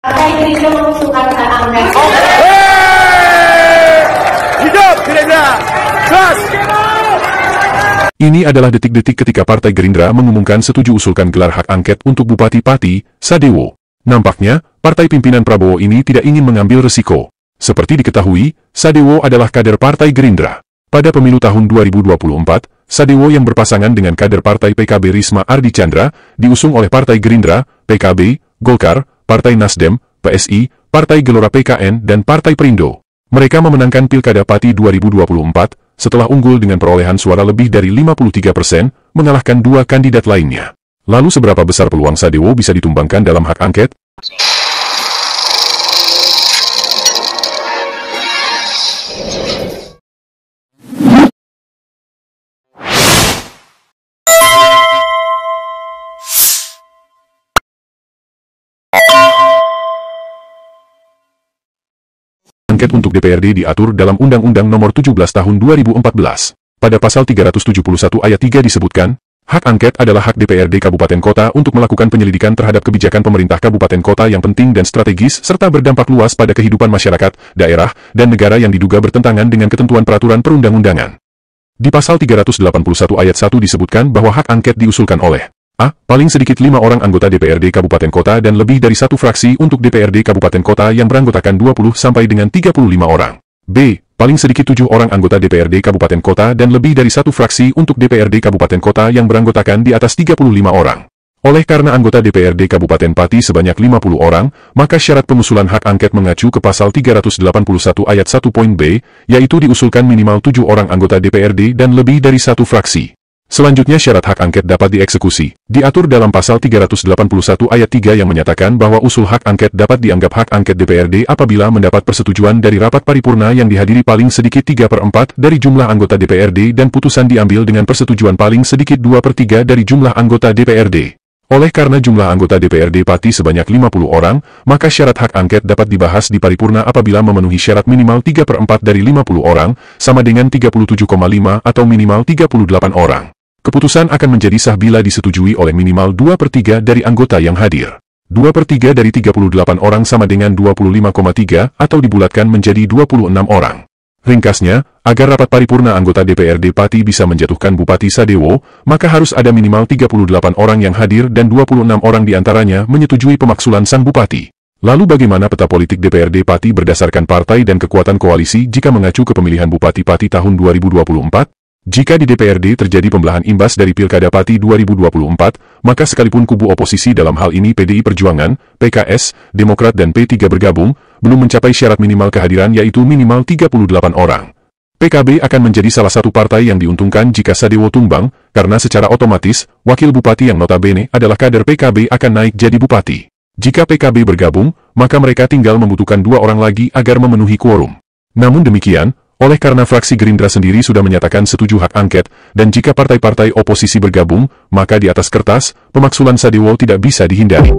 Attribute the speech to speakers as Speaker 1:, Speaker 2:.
Speaker 1: Partai Gerindra mengusulkan hak angket.
Speaker 2: Hidup Gerindra! Gas!
Speaker 3: Ini adalah detik-detik ketika Partai Gerindra mengumumkan setuju usulkan gelar hak angket untuk Bupati Pati, Sadewo. Nampaknya, partai pimpinan Prabowo ini tidak ingin mengambil resiko. Seperti diketahui, Sadewo adalah kader Partai Gerindra. Pada pemilu tahun 2024, Sadewo yang berpasangan dengan kader Partai PKB Risma Ardi Chandra, diusung oleh Partai Gerindra, PKB, Golkar, Partai Nasdem, PSI, Partai Gelora PKN, dan Partai Perindo. Mereka memenangkan Pilkada Pati 2024, setelah unggul dengan perolehan suara lebih dari 53%, mengalahkan dua kandidat lainnya. Lalu seberapa besar peluang Sadewo bisa ditumbangkan dalam hak angket? Angket untuk DPRD diatur dalam Undang-Undang Nomor 17 Tahun 2014. Pada pasal 371 ayat 3 disebutkan, hak angket adalah hak DPRD Kabupaten Kota untuk melakukan penyelidikan terhadap kebijakan pemerintah Kabupaten Kota yang penting dan strategis serta berdampak luas pada kehidupan masyarakat, daerah, dan negara yang diduga bertentangan dengan ketentuan peraturan perundang-undangan. Di pasal 381 ayat 1 disebutkan bahwa hak angket diusulkan oleh A. Paling sedikit 5 orang anggota DPRD Kabupaten Kota dan lebih dari satu fraksi untuk DPRD Kabupaten Kota yang beranggotakan 20 sampai dengan 35 orang. B. Paling sedikit 7 orang anggota DPRD Kabupaten Kota dan lebih dari satu fraksi untuk DPRD Kabupaten Kota yang beranggotakan di atas 35 orang. Oleh karena anggota DPRD Kabupaten Pati sebanyak 50 orang, maka syarat pengusulan hak angket mengacu ke pasal 381 ayat 1 poin B, yaitu diusulkan minimal 7 orang anggota DPRD dan lebih dari satu fraksi. Selanjutnya syarat hak angket dapat dieksekusi. Diatur dalam pasal 381 ayat 3 yang menyatakan bahwa usul hak angket dapat dianggap hak angket DPRD apabila mendapat persetujuan dari rapat paripurna yang dihadiri paling sedikit 3/4 dari jumlah anggota DPRD dan putusan diambil dengan persetujuan paling sedikit 2/3 dari jumlah anggota DPRD. Oleh karena jumlah anggota DPRD Pati sebanyak 50 orang, maka syarat hak angket dapat dibahas di paripurna apabila memenuhi syarat minimal 3/4 dari 50 orang, sama dengan 37,5 atau minimal 38 orang. Keputusan akan menjadi sah bila disetujui oleh minimal 2/3 dari anggota yang hadir. 2/3 dari 38 orang sama dengan 25,3 atau dibulatkan menjadi 26 orang. Ringkasnya, agar rapat paripurna anggota DPRD Pati bisa menjatuhkan Bupati Sadewo, maka harus ada minimal 38 orang yang hadir dan 26 orang diantaranya menyetujui pemaksulan sang Bupati. Lalu bagaimana peta politik DPRD Pati berdasarkan partai dan kekuatan koalisi jika mengacu ke pemilihan Bupati Pati tahun 2024? Jika di DPRD terjadi pembelahan imbas dari Pilkada Pati 2024, maka sekalipun kubu oposisi dalam hal ini PDI Perjuangan, PKS, Demokrat dan P3 bergabung, belum mencapai syarat minimal kehadiran yaitu minimal 38 orang. PKB akan menjadi salah satu partai yang diuntungkan jika Sadewo tumbang, karena secara otomatis, wakil bupati yang notabene adalah kader PKB akan naik jadi bupati. Jika PKB bergabung, maka mereka tinggal membutuhkan 2 orang lagi agar memenuhi quorum. Namun demikian, oleh karena fraksi Gerindra sendiri sudah menyatakan setuju hak angket, dan jika partai-partai oposisi bergabung, maka di atas kertas, pemaksulan Sadewo tidak bisa dihindari.